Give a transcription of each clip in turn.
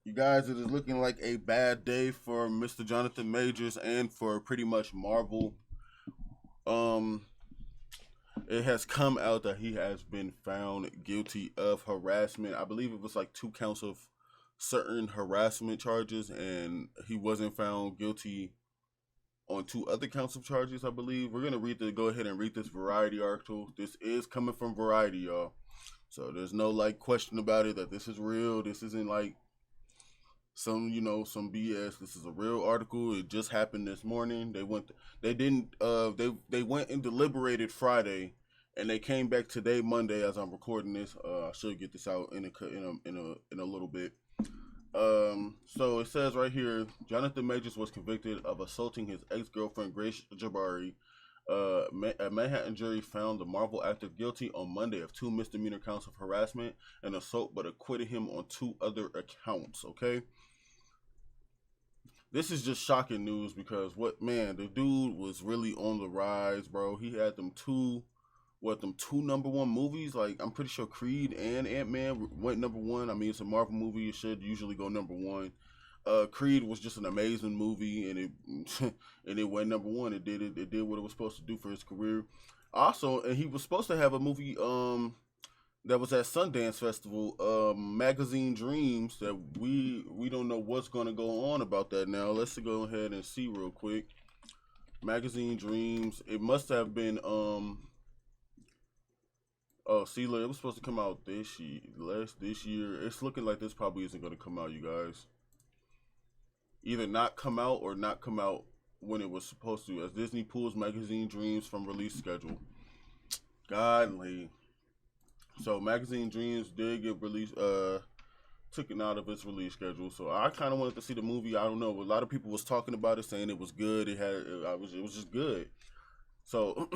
You guys, it is looking like a bad day for Mr. Jonathan Majors and for pretty much Marvel. Um, it has come out that he has been found guilty of harassment. I believe it was like 2 counts of certain harassment charges, and he wasn't found guilty on 2 other counts of charges. I believe we're gonna go ahead and read this Variety article. This is coming from Variety, y'all. So there's no like question about it that this is real. This isn't like some BS. This is a real article. It just happened this morning. They didn't they went and deliberated Friday, and they came back today, Monday, as I'm recording this. I should get this out in a little bit. So it says right here, Jonathan Majors was convicted of assaulting his ex-girlfriend Grace Jabari. A Manhattan jury found the Marvel actor guilty on Monday of 2 misdemeanor counts of harassment and assault, but acquitted him on 2 other accounts. Okay, this is just shocking news because the dude was really on the rise, bro. He had them two number 1 movies. Like, I'm pretty sure Creed and Ant-Man went number 1. I mean, it's a Marvel movie, it should usually go number 1. Creed was just an amazing movie, and it and it went number 1. It did what it was supposed to do for his career. Also, and he was supposed to have a movie that was at Sundance Festival, Magazine Dreams, that we don't know what's gonna go on about that now. Let's go ahead and see real quick. Magazine Dreams. It must have been oh, see, look, it was supposed to come out this year. It's looking like this probably isn't gonna come out, you guys. Either not come out or not come out when it was supposed to, as Disney pulls Magazine Dreams from release schedule. Godly. So Magazine Dreams did get released, took it out of its release schedule. So I kind of wanted to see the movie. I don't know. A lot of people was talking about it, saying it was good. It was just good. So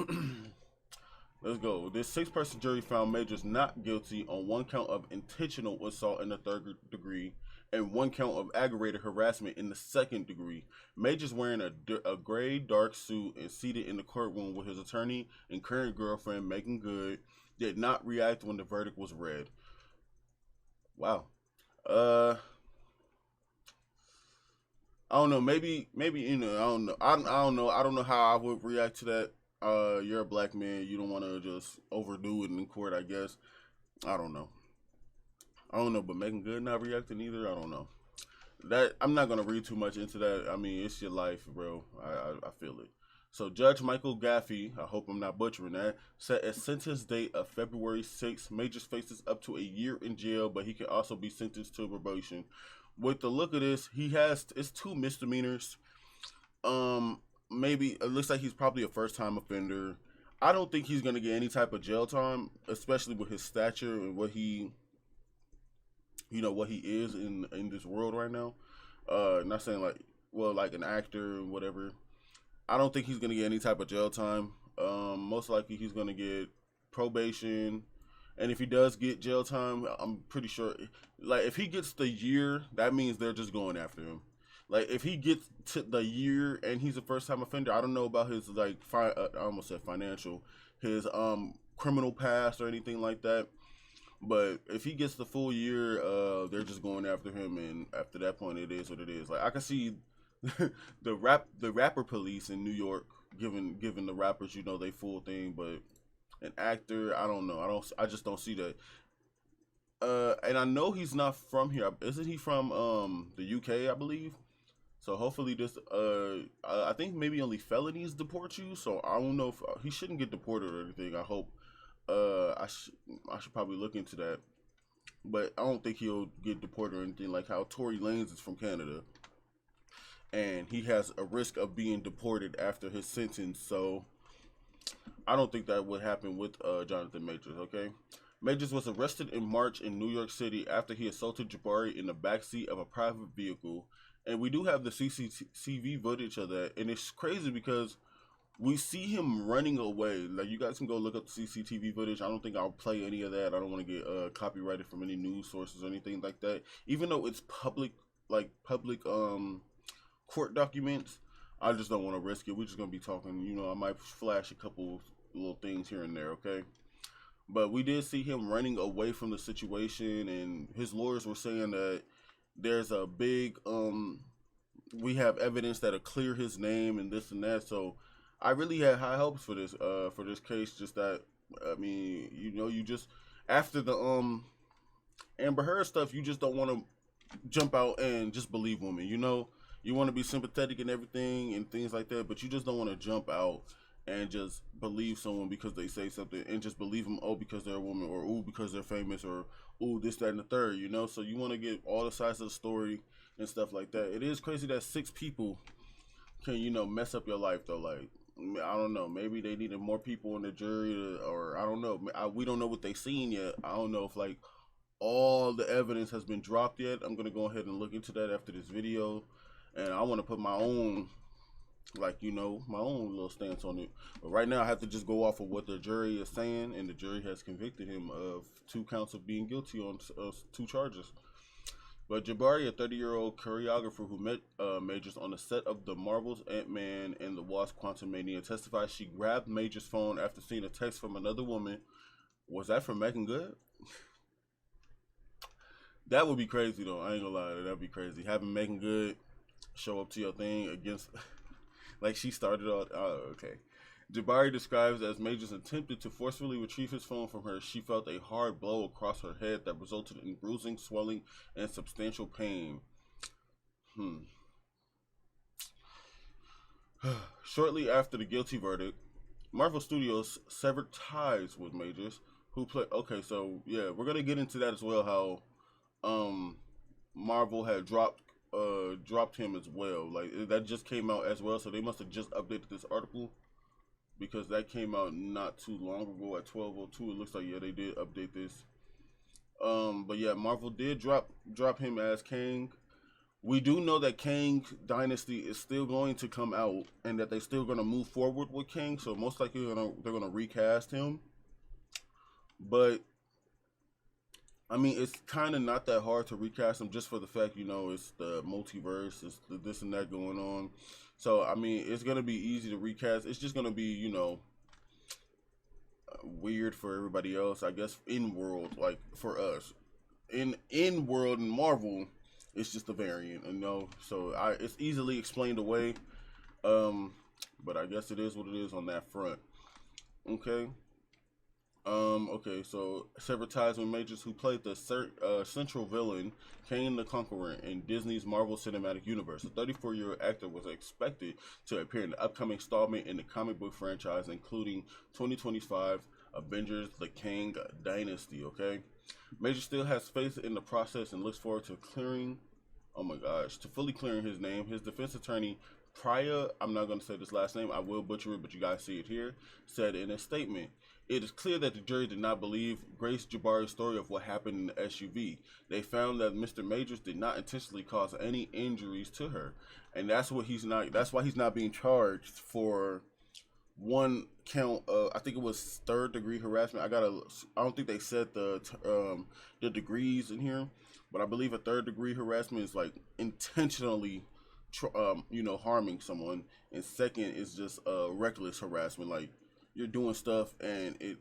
let's go. This 6-person jury found Majors not guilty on 1 count of intentional assault in the 3rd degree and 1 count of aggravated harassment in the 2nd degree. Majors, wearing a gray dark suit and seated in the courtroom with his attorney and current girlfriend Megan Good, did not react when the verdict was read. Wow. I don't know. Maybe I don't know. I don't know. I don't know how I would react to that. You're a black man. You don't want to just overdo it in court, I guess. I don't know. But Megan Good not reacting either. I don't know. That I'm not gonna read too much into that. I mean, it's your life, bro. I feel it. So Judge Michael Gaffey, I hope I'm not butchering that, set a sentence date of February 6th. Majors faces up to a year in jail, but he can also be sentenced to probation. With the look of this, it's 2 misdemeanors. Maybe it looks like he's probably a first-time offender. I don't think he's gonna get any type of jail time, especially with his stature and what he is in this world right now. Not saying like an actor or whatever. I don't think he's gonna get any type of jail time. Most likely he's gonna get probation, and if he does get jail time, I'm pretty sure, like, if he gets the year, that means they're just going after him. Like, if he gets to the year and he's a first time offender, I don't know about his I almost said financial, his criminal past or anything like that. But if he gets the full year, they're just going after him, and after that point, it is what it is. Like, I can see the rapper police in New York giving the rappers, they full thing, but an actor, I don't know. I just don't see that. And I know he's not from here. Isn't he from the UK, I believe? So hopefully this, I think maybe only felonies deport you. So I don't know if he shouldn't get deported or anything. I hope. I should probably look into that, but I don't think he'll get deported or anything, like how Tory Lanez is from Canada, and he has a risk of being deported after his sentence. So I don't think that would happen with Jonathan Majors. Okay, Majors was arrested in March in New York City after he assaulted Jabari in the backseat of a private vehicle, and we do have the CCTV footage of that, and it's crazy because we see him running away. Like, you guys can go look up the CCTV footage. I don't think I'll play any of that. I don't want to get copyrighted from any news sources or anything like that. Even though it's public court documents, I just don't want to risk it. We're just gonna be talking. I might flash a couple little things here and there. Okay, but we did see him running away from the situation, and his lawyers were saying that there's a big we have evidence that'll clear his name and this and that. So I really had high hopes for this case. Just that, I mean, you just after the Amber Heard stuff, you just don't want to jump out and just believe women. You want to be sympathetic and everything and things like that, but you just don't want to jump out and just believe someone because they say something and just believe them, oh, because they're a woman, or oh, because they're famous, or oh, this, that, and the third. So you want to get all the sides of the story and stuff like that. It is crazy that 6 people can mess up your life though. Like, I don't know, maybe they needed more people in the jury or I don't know. We don't know what they seen yet. I don't know if like all the evidence has been dropped yet. I'm gonna go ahead and look into that after this video, and I want to put my own, like, my own little stance on it. But right now I have to just go off of what the jury is saying, and the jury has convicted him of 2 counts of being guilty on 2 charges. But Jabari, a 30-year-old choreographer who met Majors on the set of the Marvel's Ant-Man and the Wasp: Quantumania, testified she grabbed Majors' phone after seeing a text from another woman. Was that from Megan Good? That would be crazy though. I ain't gonna lie, that'd be crazy. Having Megan Good show up to your thing against, like she started on. Okay. Jabari describes as Majors attempted to forcefully retrieve his phone from her. She felt a hard blow across her head that resulted in bruising, swelling, and substantial pain. Shortly after the guilty verdict, Marvel Studios severed ties with Majors, who played. Okay, so yeah, we're gonna get into that as well. How Marvel had dropped him as well. Like that just came out as well, so they must have just updated this article because that came out not too long ago at 12:02. It looks like, yeah, they did update this. But yeah, Marvel did drop him as Kang. We do know that Kang Dynasty is still going to come out and that they're still going to move forward with Kang. So most likely they're going to recast him. But I mean, it's kind of not that hard to recast him just for the fact, it's the multiverse, it's the this and that going on. So, I mean, it's going to be easy to recast. It's just going to be, weird for everybody else, I guess, in world, like for us. In world and Marvel, it's just a variant, So, it's easily explained away. But I guess it is what it is on that front. Okay. Okay, so severed ties with Majors, who played the central villain, Kang the Conqueror, in Disney's Marvel Cinematic Universe. The 34-year-old actor was expected to appear in the upcoming installment in the comic book franchise, including 2025 Avengers: The Kang Dynasty, okay? Majors still has faith in the process and looks forward to fully clearing his name. His defense attorney, Priya, I'm not going to say this last name, I will butcher it, but you guys see it here, said in a statement, "It is clear that the jury did not believe Grace Jabari's story of what happened in the SUV. They found that Mr. Majors did not intentionally cause any injuries to her, and that's why he's not being charged for one count. I think it was 3rd-degree harassment. I don't think they said the degrees in here, but I believe a 3rd-degree harassment is like intentionally harming someone, and 2nd is just reckless harassment, like you're doing stuff and it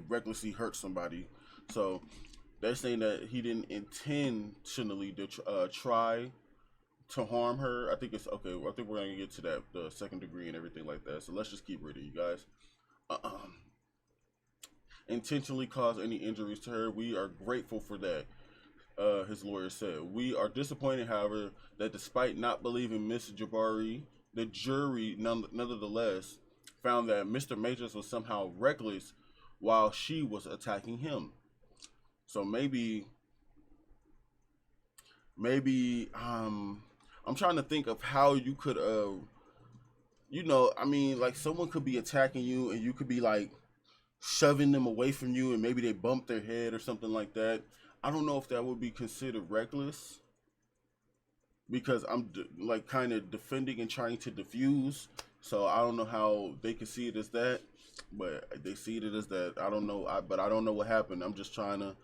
recklessly hurts somebody. So they're saying that he didn't intentionally try to harm her. I think it's okay. I think we're gonna get to that, the 2nd degree and everything like that. So let's just keep reading, you guys. Intentionally cause any injuries to her. We are grateful for that. His lawyer said, "We are disappointed, however, that despite not believing Miss Jabari, the jury nonetheless found that Mr. Majors was somehow reckless while she was attacking him." So maybe I'm trying to think of how you could I mean, like someone could be attacking you and you could be like shoving them away from you and maybe they bump their head or something like that. I don't know if that would be considered reckless because I'm like kind of defending and trying to diffuse. So I don't know how they can see it as that, but they see it as that. I don't know, but I don't know what happened. I'm just trying to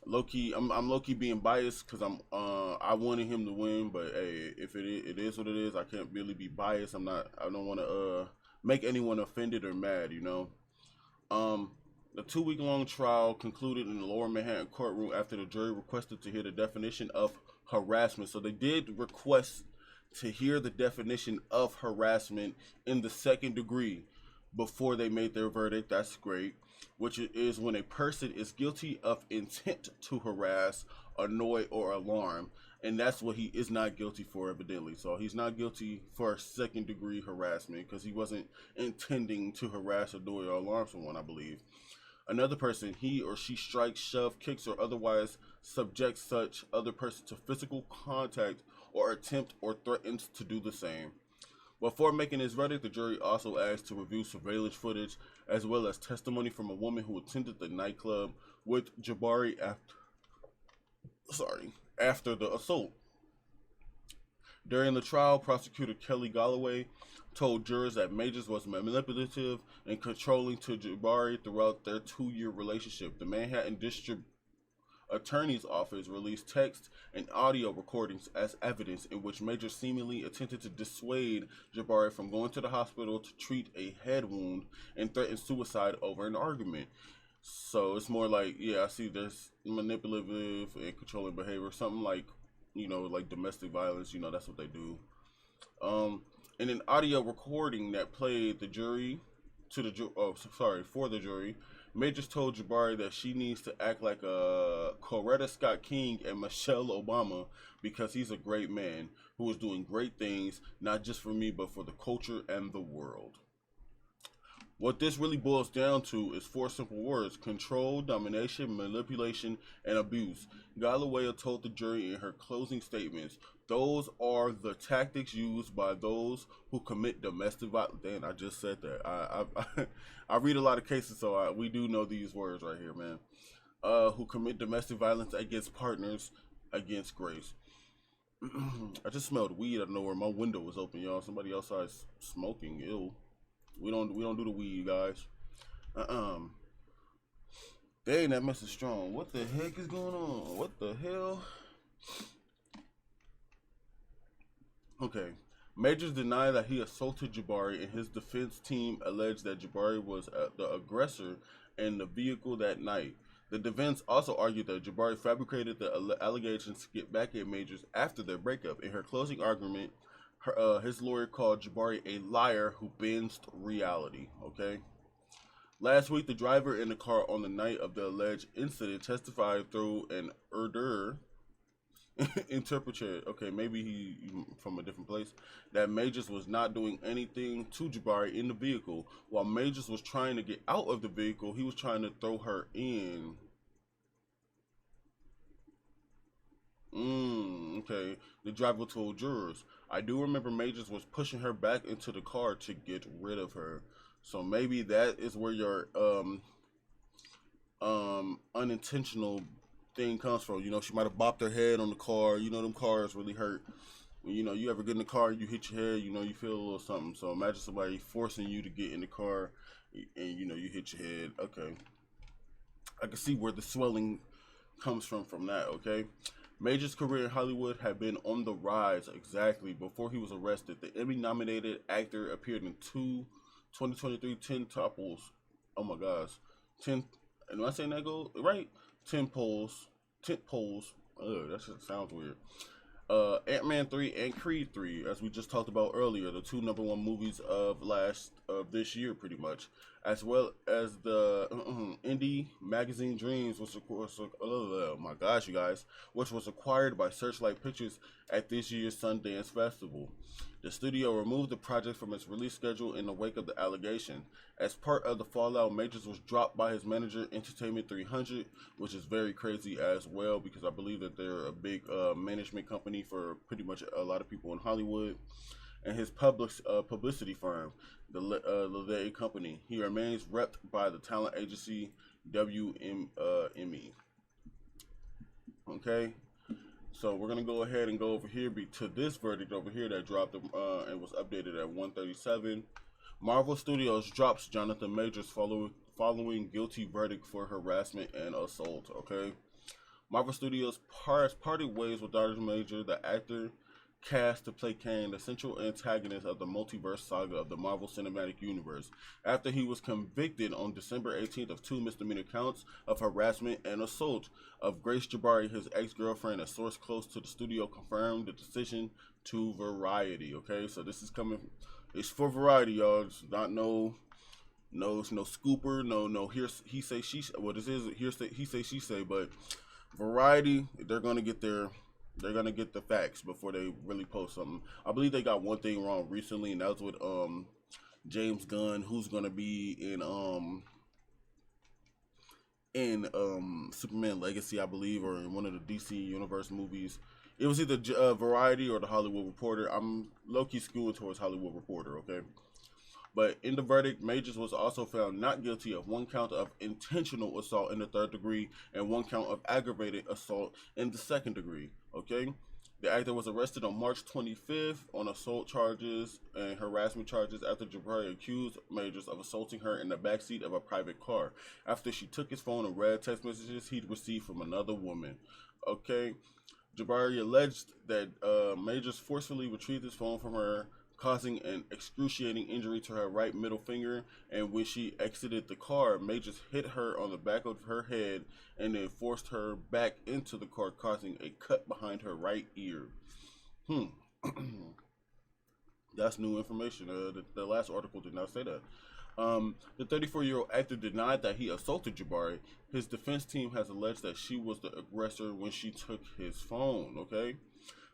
low-key. I'm low-key being biased because I wanted him to win, but hey, if it is what it is, I can't really be biased. I don't want to make anyone offended or mad, The 2-week-long trial concluded in the Lower Manhattan courtroom after the jury requested to hear the definition of harassment. So they did request to hear the definition of harassment in the second degree before they made their verdict. That's great. Which is when a person is guilty of intent to harass, annoy, or alarm. And that's what he is not guilty for, evidently. So he's not guilty for second degree harassment because he wasn't intending to harass, annoy, or alarm someone, I believe. Another person, he or she strikes, shove, kicks, or otherwise subjects such other person to physical contact or attempt or threatens to do the same. Before making his verdict, the jury also asked to review surveillance footage as well as testimony from a woman who attended the nightclub with Jabari after the assault. During the trial, prosecutor Kelly Galloway told jurors that Majors was manipulative and controlling to Jabari throughout their 2-year relationship. The Manhattan District Attorney's Office released text and audio recordings as evidence in which Majors seemingly attempted to dissuade Jabari from going to the hospital to treat a head wound and threatened suicide over an argument. So it's more like, yeah, I see there's manipulative and controlling behavior, something like, like domestic violence, that's what they do. In an audio recording that played for the jury, Majors told Jabari that she needs to act like a Coretta Scott King and Michelle Obama because he's a great man who is doing great things, not just for me, but for the culture and the world. What this really boils down to is 4 simple words: control, domination, manipulation, and abuse. Galloway told the jury in her closing statements, those are the tactics used by those who commit domestic violence. Damn, I just said that. I read a lot of cases, so we do know these words right here, man. Who commit domestic violence against partners, against grace. I just smelled weed out of nowhere. My window was open, y'all. Somebody outside smoking. Ew. We don't do the weed, guys. Dang, that mess is strong. What the heck is going on? What the hell? Okay. Majors denied that he assaulted Jabari, and his defense team alleged that Jabari was the aggressor in the vehicle that night. The defense also argued that Jabari fabricated the allegations to get back at Majors after their breakup. In her closing argument, his lawyer called Jabari a liar who bends reality. Okay. Last week, the driver in the car on the night of the alleged incident testified through an interpreter. Okay, maybe he from a different place. That Majors was not doing anything to Jabari in the vehicle. While Majors was trying to get out of the vehicle, he was trying to throw her in. Okay. The driver told jurors, I do remember Majors was pushing her back into the car to get rid of her. So maybe that is where your unintentional thing comes from. She might have bopped her head on the car. Them cars really hurt. When, you ever get in the car, you hit your head, you feel a little something. So imagine somebody forcing you to get in the car and, you hit your head. Okay. I can see where the swelling comes from that, okay? Major's career in Hollywood had been on the rise exactly before he was arrested. The Emmy-nominated actor appeared in 2023 10 topples. Oh my gosh. 10, am I saying that go right? 10 polls. That shit sounds weird. Ant-Man 3 and Creed 3, as we just talked about earlier, the 2 #1 movies of this year, pretty much, as well as the indie magazine Dreams, which of course, oh my gosh, you guys, which was acquired by Searchlight Pictures at this year's Sundance Festival. The studio removed the project from its release schedule in the wake of the allegation. As part of the fallout, Majors was dropped by his manager, Entertainment 300, which is very crazy as well, because I believe that they're a big management company for pretty much a lot of people in Hollywood, and his publicity firm, the Lede Company. He remains repped by the talent agency WME. Okay. So we're going to go ahead and go over here to this verdict over here that dropped and was updated at 1:37. Marvel Studios drops Johnathan Majors following guilty verdict for harassment and assault. Okay. Marvel Studios parted ways with Johnathan Majors. The actor cast to play Kang, the central antagonist of the multiverse saga of the Marvel Cinematic Universe, after he was convicted on December 18th of 2 misdemeanor counts of harassment and assault of Grace Jabari, his ex-girlfriend. A source close to the studio confirmed the decision to Variety. Okay, so this is coming. It's for Variety, y'all. It's not no scooper, no he say she. Well, this is hearsay, he say she say, but Variety, they're gonna get the facts before they really post something. I believe they got one thing wrong recently, and that was with James Gunn, who's gonna be in Superman Legacy, I believe, or in one of the DC Universe movies. It was either Variety or the Hollywood Reporter. I'm low-key skewing towards Hollywood Reporter, okay? But in the verdict, Majors was also found not guilty of 1 count of intentional assault in the 3rd degree and 1 count of aggravated assault in the 2nd degree, okay? The actor was arrested on March 25th on assault charges and harassment charges after Jabari accused Majors of assaulting her in the backseat of a private car after she took his phone and read text messages he'd received from another woman, okay? Jabari alleged that Majors forcefully retrieved his phone from her, causing an excruciating injury to her right middle finger, and when she exited the car, Majors hit her on the back of her head and then forced her back into the car, causing a cut behind her right ear. That's new information. The last article did not say that. The 34-year-old actor denied that he assaulted Jabari. His defense team has alleged that she was the aggressor when she took his phone, okay?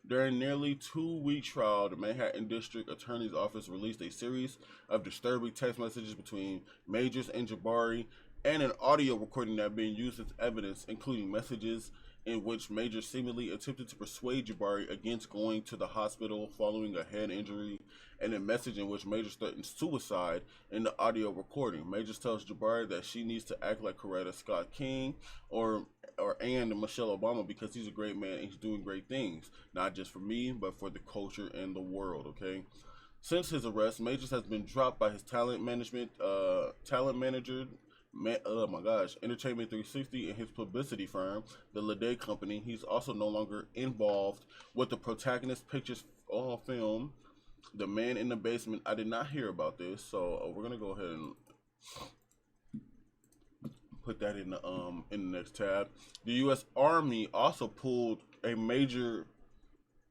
During nearly 2-week trial, the Manhattan District Attorney's Office released a series of disturbing text messages between Majors and Jabari and an audio recording that being used as evidence, including messages in which Majors seemingly attempted to persuade Jabari against going to the hospital following a head injury, and a message in which Majors threatened suicide in the audio recording. Majors tells Jabari that she needs to act like Coretta Scott King and Michelle Obama because he's a great man and he's doing great things, not just for me, but for the culture and the world, okay? Since his arrest, Majors has been dropped by his talent manager, Entertainment 360, and his publicity firm, the Lede Company. He's also no longer involved with the Protagonist Pictures film, The Man in the Basement. I did not hear about this, so we're gonna go ahead and put that in the next tab. The U.S. Army also pulled a major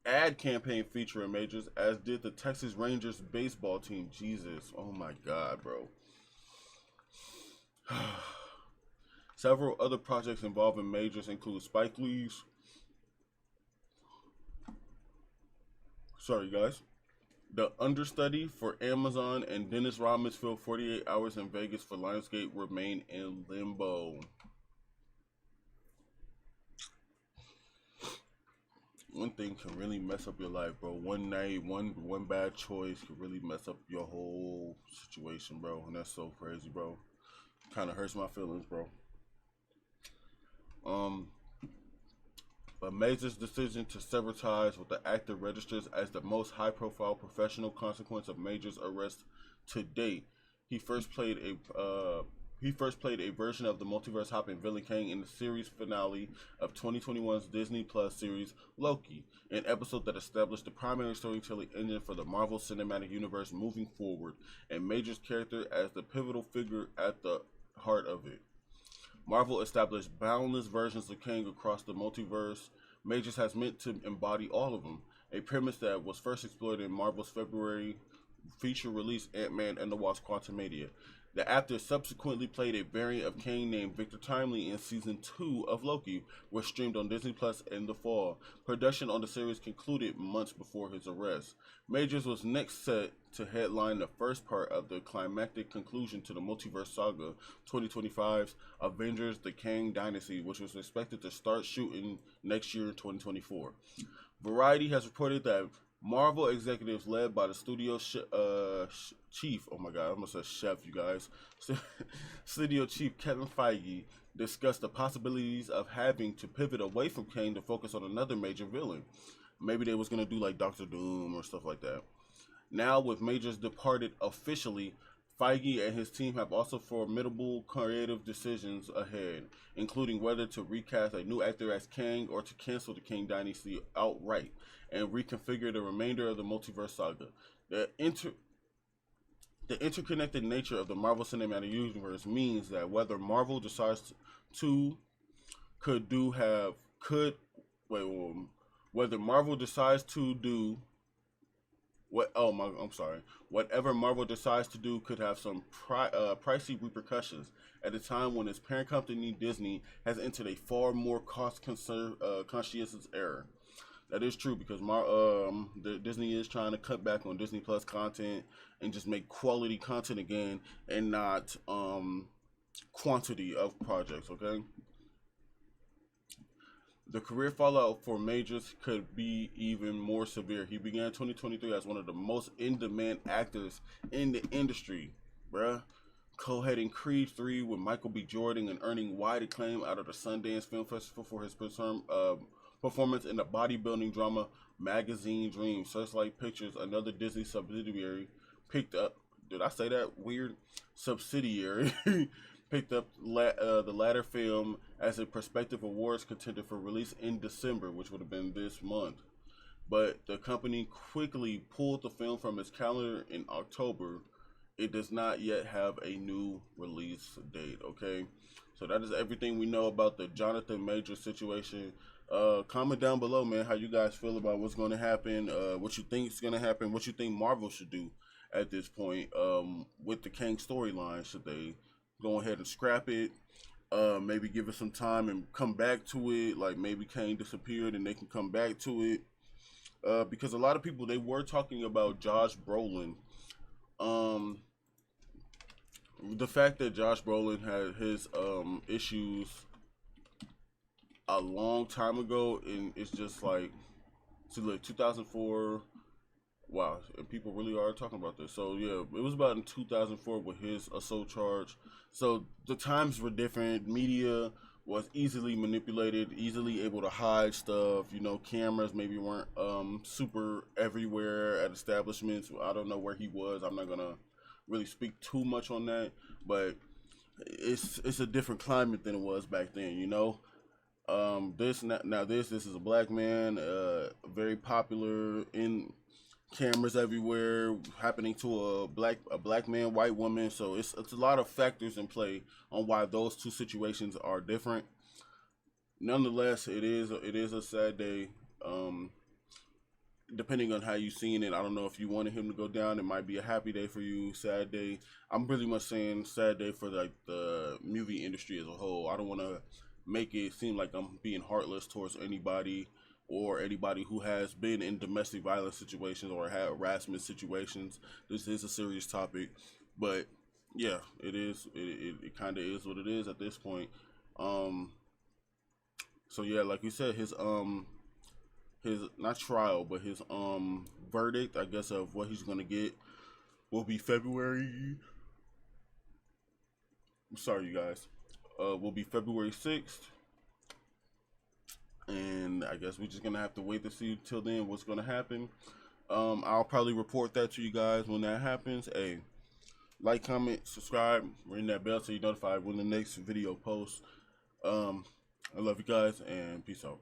ad campaign featuring Majors, as did the Texas Rangers baseball team. Jesus, oh my God, bro. Several other projects involving Majors include Spike Lee's, The Understudy for Amazon, and Dennis Rodman's film 48 Hours in Vegas for Lionsgate remain in limbo. One thing can really mess up your life, bro. One night, one bad choice can really mess up your whole situation, bro. And that's so crazy, bro. Kind of hurts my feelings, bro. But Major's decision to sever ties with the actor registers as the most high-profile professional consequence of Major's arrest to date. He first played a version of the multiverse-hopping villain Kang in the series finale of 2021's Disney Plus series Loki, an episode that established the primary storytelling engine for the Marvel Cinematic Universe moving forward, and Major's character as the pivotal figure at the heart of it. Marvel established boundless versions of Kang across the multiverse. Majors has meant to embody all of them, a premise that was first explored in Marvel's February feature release Ant-Man and the Wasp: Quantumania. The actor subsequently played a variant of Kang named Victor Timely in Season 2 of Loki, which streamed on Disney Plus in the fall. Production on the series concluded months before his arrest. Majors was next set to headline the first part of the climactic conclusion to the Multiverse Saga 2025's Avengers: The Kang Dynasty, which was expected to start shooting next year in 2024. Variety has reported that Marvel executives led by the studio chief, oh my God, I almost said chef, you guys, studio chief Kevin Feige discussed the possibilities of having to pivot away from Kang to focus on another major villain. Maybe they was going to do like Doctor Doom or stuff like that. Now with Majors departed officially, Feige and his team have also formidable creative decisions ahead, including whether to recast a new actor as Kang or to cancel the Kang Dynasty outright and reconfigure the remainder of the multiverse saga. The interconnected nature of the Marvel Cinematic Universe means that whether Marvel decides to could do have could wait, whether Marvel decides to do what I'm sorry. Whatever Marvel decides to do could have some pricey repercussions at a time when its parent company Disney has entered a far more conscientious era. That is true because Disney is trying to cut back on Disney Plus content and just make quality content again and not quantity of projects. Okay. The career fallout for Majors could be even more severe. He began 2023 as one of the most in-demand actors in the industry, bruh. Co-heading Creed 3 with Michael B. Jordan and earning wide acclaim out of the Sundance Film Festival for his performance in the bodybuilding drama Magazine Dream. Searchlight Pictures, another Disney subsidiary, picked up. Did I say that weird? Subsidiary. Picked up the latter film as a prospective awards contender for release in December, which would have been this month. But the company quickly pulled the film from its calendar in October. It does not yet have a new release date, okay? So that is everything we know about the Johnathan Major situation. Comment down below, man, how you guys feel about what's going to happen, what you think is going to happen, what you think Marvel should do at this point with the Kang storyline. Should they go ahead and scrap it, maybe give it some time and come back to it, like maybe Kang disappeared and they can come back to it, because a lot of people, they were talking about Josh Brolin. The fact that Josh Brolin had his issues a long time ago, and it's just like, so look, 2004. Wow, and people really are talking about this. So yeah, it was about in 2004 with his assault charge. So the times were different. Media was easily manipulated, easily able to hide stuff. You know, cameras maybe weren't super everywhere at establishments. I don't know where he was. I'm not gonna really speak too much on that, but it's a different climate than it was back then. You know. This is a black man, very popular in cameras everywhere, happening to a black man, white woman. So it's a lot of factors in play on why those two situations are different. Nonetheless, it is a sad day. Depending on how you seen it, I don't know if you wanted him to go down. It might be a happy day for you, sad day. I'm pretty much saying sad day for like the movie industry as a whole. I don't want to make it seem like I'm being heartless towards anybody or anybody who has been in domestic violence situations or had harassment situations. This is a serious topic, but yeah, it kind of is what it is at this point. So yeah, like we said, his not trial, but his verdict, I guess, of what he's gonna get will be February. I'm sorry, you guys. Will be February 6th. And I guess we're just gonna have to wait to see till then what's gonna happen. I'll probably report that to you guys when that happens. Hey, like, comment, subscribe, ring that bell so you're notified when the next video posts. I love you guys and peace out.